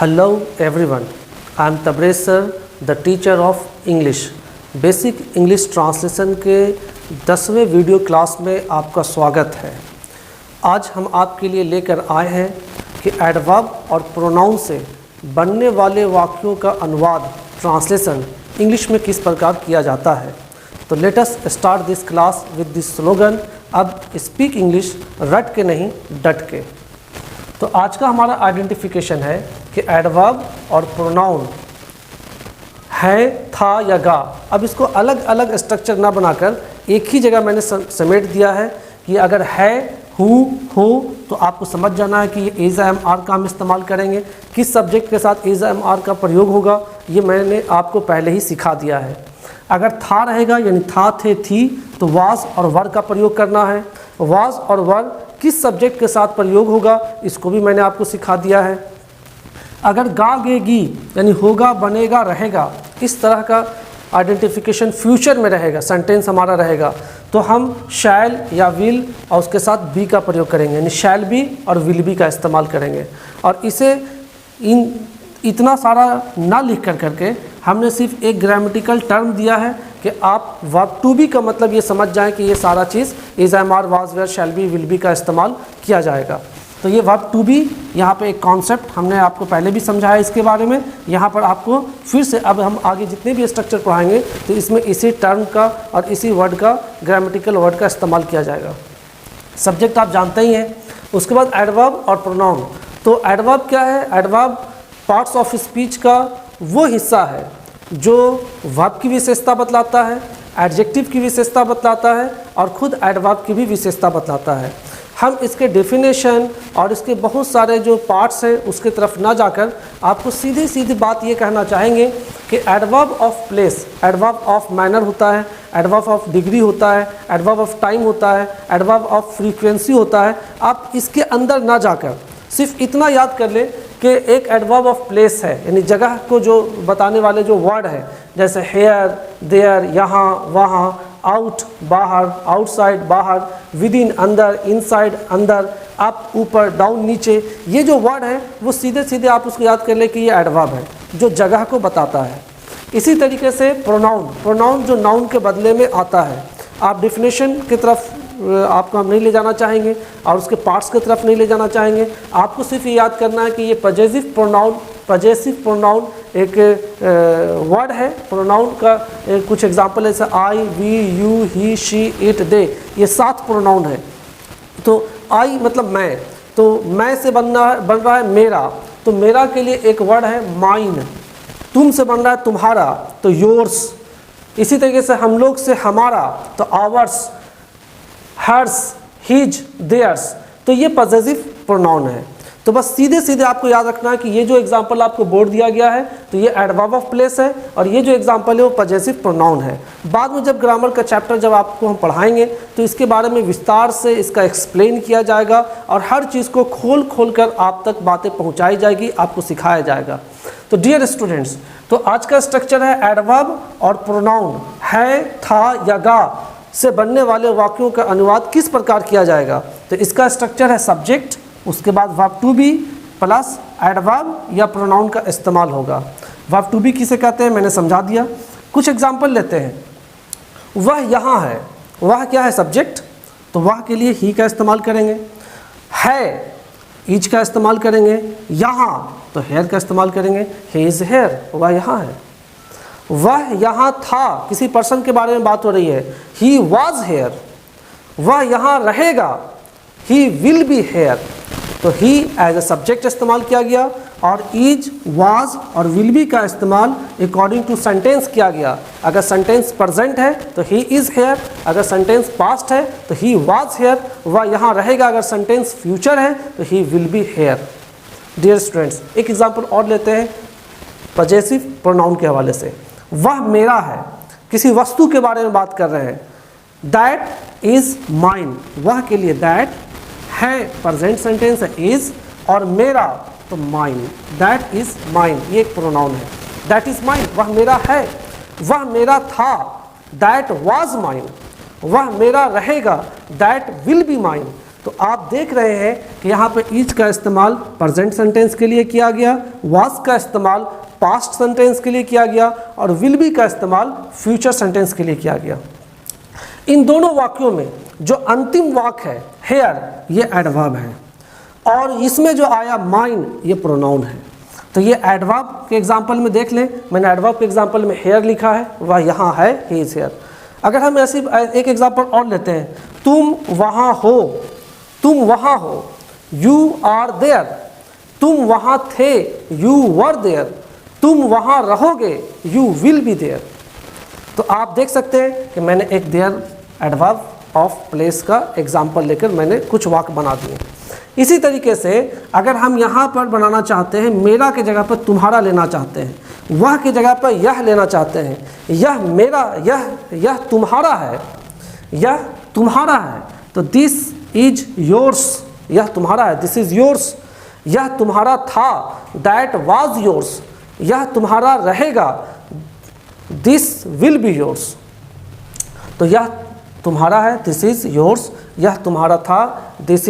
Hello everyone, I am Tabrez sir, the teacher of English. Basic English translation के 10वें video class में आपका स्वागत है। आज हम आपके लिए लेकर आए हैं कि एडवर्ब और प्रोनाउन से बनने वाले वाक्यों का अनुवाद ट्रांसलेशन इंग्लिश में किस प्रकार किया जाता है। तो let us start this class with this slogan, अब स्पीक इंग्लिश रट के नहीं डट के। तो आज का हमारा आइडेंटिफिकेशन है कि एडवर्ब और प्रोनाउन है, था या गा। अब इसको अलग अलग स्ट्रक्चर ना बनाकर एक ही जगह मैंने समेट दिया है कि अगर है, हूँ, हो, तो आपको समझ जाना है कि ये इज़ एम आर का हम इस्तेमाल करेंगे। किस सब्जेक्ट के साथ इज़ एम आर का प्रयोग होगा ये मैंने आपको पहले ही सिखा दिया है। अगर था रहेगा यानी था, थे, थी, तो वाज और वर का प्रयोग करना है। वाज और वर किस सब्जेक्ट के साथ प्रयोग होगा इसको भी मैंने आपको सिखा दिया है। अगर गा, गे, गी यानी होगा, बनेगा, रहेगा, इस तरह का आइडेंटिफिकेशन फ्यूचर में रहेगा, सेंटेंस हमारा रहेगा, तो हम शैल या विल और उसके साथ बी का प्रयोग करेंगे, यानी शैल बी और विल बी का इस्तेमाल करेंगे। और इसे इतना सारा ना लिख करके हमने सिर्फ एक ग्रामेटिकल टर्म दिया है कि आप वर्ब टू बी का मतलब ये समझ जाएं कि ये सारा चीज़ is, am, are, was, were, shall be, will be का इस्तेमाल किया जाएगा। तो ये वर्ब टू बी यहाँ पे एक कॉन्सेप्ट हमने आपको पहले भी समझाया इसके बारे में। यहाँ पर आपको फिर से अब हम आगे जितने भी स्ट्रक्चर पढ़ाएंगे तो इसमें इसी टर्म का और इसी वर्ड का, ग्रामेटिकल वर्ड का इस्तेमाल किया जाएगा। सब्जेक्ट आप जानते ही हैं। उसके बाद एडवर्ब और प्रोनाउन। तो एडवर्ब क्या है? एडवर्ब पार्ट्स ऑफ स्पीच का वो हिस्सा है जो वर्ब की विशेषता बतलाता है, एडजेक्टिव की विशेषता बतलाता है और खुद एडवर्ब की भी विशेषता बतलाता है। हम इसके डेफिनेशन और इसके बहुत सारे जो पार्ट्स हैं उसके तरफ ना जाकर आपको सीधी सीधी बात ये कहना चाहेंगे कि adverb of place, adverb of manner होता है, एडवर्ब ऑफ डिग्री होता है, एडवर्ब ऑफ टाइम होता है, एडवर्ब ऑफ फ्रीक्वेंसी होता है। आप इसके अंदर ना जाकर सिर्फ इतना याद कर ले कि एक एडवर्ब ऑफ प्लेस है, यानी जगह को जो बताने वाले जो वर्ड है, जैसे हेयर, देयर, यहाँ, वहाँ, आउट, बाहर, आउटसाइड, बाहर, विद इन, अंदर, इनसाइड, अंदर, अप, ऊपर, डाउन, नीचे, ये जो वर्ड है वो सीधे सीधे आप उसको याद कर ले कि ये एडवर्ब है जो जगह को बताता है। इसी तरीके से प्रोनाउन, प्रोनाउन जो नाउन के बदले में आता है। आप डिफिनेशन की तरफ आपको हम नहीं ले जाना चाहेंगे और उसके पार्ट्स की तरफ नहीं ले जाना चाहेंगे। आपको सिर्फ ये याद करना है कि ये पजेसिव प्रोनाउन, पजेसिव प्रोनाउन एक वर्ड है। प्रोनाउन का कुछ एग्जांपल है जैसे I, we, you, he, she, it, they, ये 7 प्रोनाउन है। तो आई मतलब मैं, तो मैं से बन रहा है मेरा, तो मेरा के लिए एक वर्ड है माइन। तुम से बन रहा है तुम्हारा, तो योर्स। इसी तरीके से हम लोग से हमारा, तो आवर्स, हर्स, हिज, देयर्स, तो ये पजेसिव प्रोनाउन है। तो बस सीधे सीधे आपको याद रखना है कि ये जो एग्जांपल आपको बोर्ड दिया गया है तो ये एडवर्ब ऑफ प्लेस है और ये जो एग्जांपल है वो पजेसिव प्रोनाउन है। बाद में जब ग्रामर का चैप्टर जब आपको हम पढ़ाएंगे तो इसके बारे में विस्तार से इसका एक्सप्लेन किया जाएगा और हर चीज़ को खोल कर आप तक बातें पहुँचाई जाएगी, आपको सिखाया जाएगा। तो डियर स्टूडेंट्स, तो आज का स्ट्रक्चर है एडवर्ब और प्रोनाउन, है, था या गा से बनने वाले वाक्यों का अनुवाद किस प्रकार किया जाएगा। तो इसका स्ट्रक्चर है सब्जेक्ट, उसके बाद verb to be plus adverb या प्रोनाउन का इस्तेमाल होगा। वर्ब टू बी किसे कहते हैं मैंने समझा दिया। कुछ एग्जांपल लेते हैं। वह यहाँ है, वह क्या है? सब्जेक्ट, तो वह के लिए ही का इस्तेमाल करेंगे। है, इज का इस्तेमाल करेंगे। यहाँ, तो हेयर का इस्तेमाल करेंगे, ही इज़ हेयर, वह यहाँ है। वह यहाँ था, किसी पर्सन के बारे में बात हो रही है, ही वॉज हेयर। वह यहाँ रहेगा, ही विल बी हेयर, तो ही एज ए सब्जेक्ट इस्तेमाल किया गया और इज, वाज और विल बी का इस्तेमाल अकॉर्डिंग टू सेंटेंस किया गया। अगर सेंटेंस प्रेजेंट है तो ही इज़ हेयर, अगर सेंटेंस पास्ट है तो ही वाज हेयर। वह यहाँ रहेगा अगर सेंटेंस फ्यूचर है तो he will be here. Dear students, एक एग्जाम्पल और लेते हैं पजेसिव प्रोनाउन के हवाले से। वह मेरा है, किसी वस्तु के बारे में बात कर रहे हैं। दैट इज़ माइन, वह के लिए दैट है, प्रेजेंट सेंटेंस है इज़, और मेरा तो माइन, दैट इज़ माइन, ये एक प्रोनाउन है। दैट इज़ माइन, वह मेरा है। वह मेरा था, दैट वाज माइन। वह मेरा रहेगा, दैट विल बी माइन। तो आप देख रहे हैं कि यहाँ पे इज का इस्तेमाल प्रेजेंट सेंटेंस के लिए किया गया, वाज का इस्तेमाल पास्ट सेंटेंस के लिए किया गया और विल बी का इस्तेमाल फ्यूचर सेंटेंस के लिए किया गया। इन दोनों वाक्यों में जो अंतिम वाक्य है हेयर, ये एडवर्ब है और इसमें जो आया माइन, ये प्रोनाउन है। तो ये एडवर्ब के एग्जाम्पल में देख लें, मैंने एडवर्ब के एग्जाम्पल में हेयर लिखा है, वह यहाँ है, ही इज हेयर। अगर हम ऐसी एक एग्जाम्पल और लेते हैं, तुम वहाँ हो, तुम वहाँ हो, यू आर देयर, तुम वहाँ थे, यू वर देयर, तुम वहाँ रहोगे, यू विल बी देयर। तो आप देख सकते हैं कि मैंने एक देयर एडवर्ब ऑफ प्लेस का एग्जाम्पल लेकर मैंने कुछ वाक्य बना दिए। इसी तरीके से अगर हम यहाँ पर बनाना चाहते हैं, मेरा के जगह पर तुम्हारा लेना चाहते हैं, वह के जगह पर यह लेना चाहते हैं, यह मेरा, यह तुम्हारा है, यह तुम्हारा है, तो दिस इज योर्स, यह तुम्हारा है, दिस इज योर्स। यह तुम्हारा था, दैट वाज योर्स, यह तुम्हारा रहेगा, दिस विल बी योर्स। तो यह तुम्हारा है, दिस इज योर्स, यह तुम्हारा था, दिस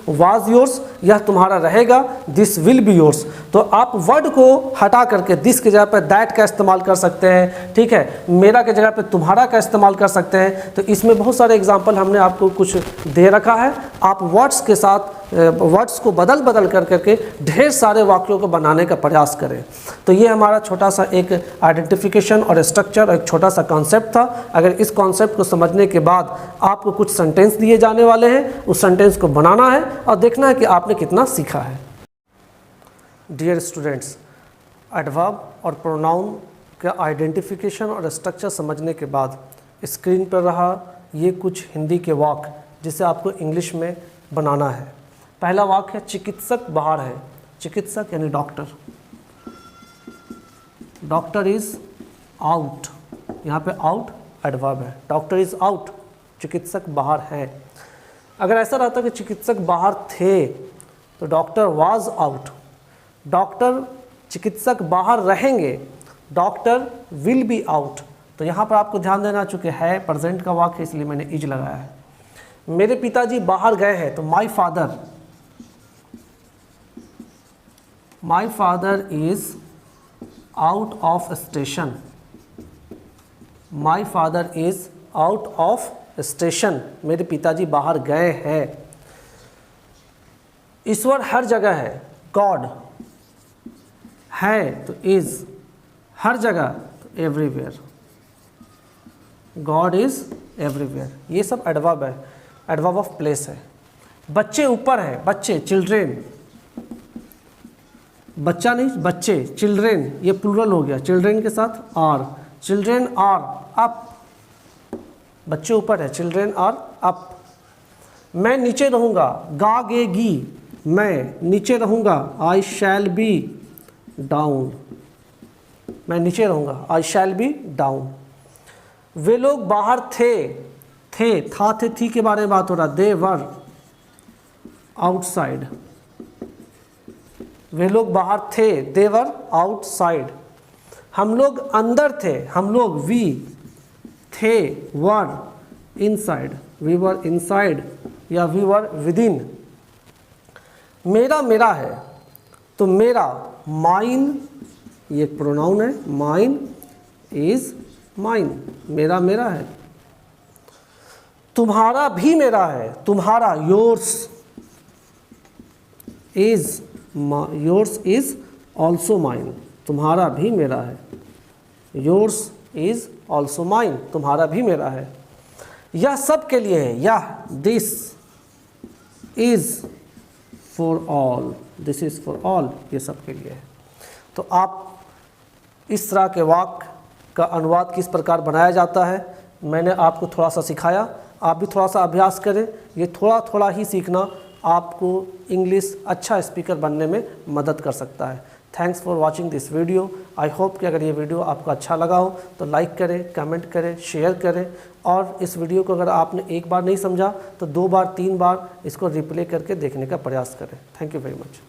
वाज योर्स, यह तुम्हारा रहेगा, दिस विल बी योर्स। तो आप वर्ड को हटा करके दिस के जगह पर दैट का इस्तेमाल कर सकते हैं, ठीक है, मेरा के जगह पर तुम्हारा का इस्तेमाल कर सकते हैं। तो इसमें बहुत सारे एग्जाम्पल हमने आपको कुछ दे रखा है, आप वर्ड्स के साथ वर्ड्स को बदल करके ढेर सारे वाक्यों को बनाने का प्रयास करें। तो ये हमारा छोटा सा एक आइडेंटिफिकेशन और स्ट्रक्चर, एक छोटा सा कॉन्सेप्ट था। अगर इस कॉन्सेप्ट को समझने के बाद आपको कुछ सेंटेंस दिए जाने वाले हैं, उस सेंटेंस को बनाना है और देखना है कि आपने कितना सीखा है। डियर स्टूडेंट्स, एडवर्ब और प्रोनाउन का आइडेंटिफिकेशन और स्ट्रक्चर समझने के बाद स्क्रीन पर रहा ये कुछ हिंदी के वाक्य जिसे आपको इंग्लिश में बनाना है। पहला वाक्य है, चिकित्सक बाहर है। चिकित्सक यानी डॉक्टर, डॉक्टर इज आउट, यहाँ पे आउट एडवर्ब है, डॉक्टर इज आउट, चिकित्सक बाहर है। अगर ऐसा रहता कि चिकित्सक बाहर थे तो डॉक्टर वाज आउट, डॉक्टर चिकित्सक बाहर रहेंगे, डॉक्टर विल बी आउट। तो यहाँ पर आपको ध्यान देना, चूँकि है प्रेजेंट का वाक्य इसलिए मैंने इज लगाया है। मेरे पिताजी बाहर गए हैं, तो my father is out of station, my father is out of station, मेरे पिताजी बाहर गए हैं। ईश्वर हर जगह है, गॉड है तो इज, हर जगह तो एवरीवेयर, गॉड इज एवरीवेयर। ये सब एडवर्ब है, एडवर्ब ऑफ प्लेस है। बच्चे ऊपर है, बच्चे चिल्ड्रेन, बच्चा नहीं बच्चे, चिल्ड्रेन ये प्लूरल हो गया, चिल्ड्रेन के साथ आर, चिल्ड्रेन आर अप, बच्चे ऊपर है, चिल्ड्रेन आर अप। मैं नीचे रहूँगा, गागेगी, मैं नीचे रहूँगा, आई शैल बी डाउन, मैं नीचे रहूँगा, आई शैल बी डाउन। वे लोग बाहर थे, था थे थी के बारे में बात हो रहा, दे वर आउटसाइड, वे लोग बाहर थे, दे वर आउटसाइड। हम लोग अंदर थे, हम लोग वी थे, वर इनसाइड, वी वर इनसाइड या वी वर विदिन। मेरा मेरा है, तो मेरा माइन, ये एक प्रोनाउन है, माइन इज माइन, मेरा मेरा है। तुम्हारा भी मेरा है, तुम्हारा योर्स इज ऑल्सो माइन, तुम्हारा भी मेरा है, योर्स इज ऑल्सो माइन, तुम्हारा भी मेरा है। यह सब के लिए है, यह this is for all, this is for all, ये सब के लिए है। तो आप इस तरह के वाक्य का अनुवाद किस प्रकार बनाया जाता है मैंने आपको थोड़ा सा सिखाया, आप भी थोड़ा सा अभ्यास करें। ये थोड़ा थोड़ा ही सीखना आपको इंग्लिश अच्छा स्पीकर बनने में मदद कर सकता है। Thanks for watching this video. I hope कि अगर ये वीडियो आपको अच्छा लगा हो तो लाइक करें, कमेंट करें, शेयर करें और इस वीडियो को अगर आपने एक बार नहीं समझा तो 2 बार 3 बार इसको रिप्ले करके देखने का प्रयास करें। Thank you very much.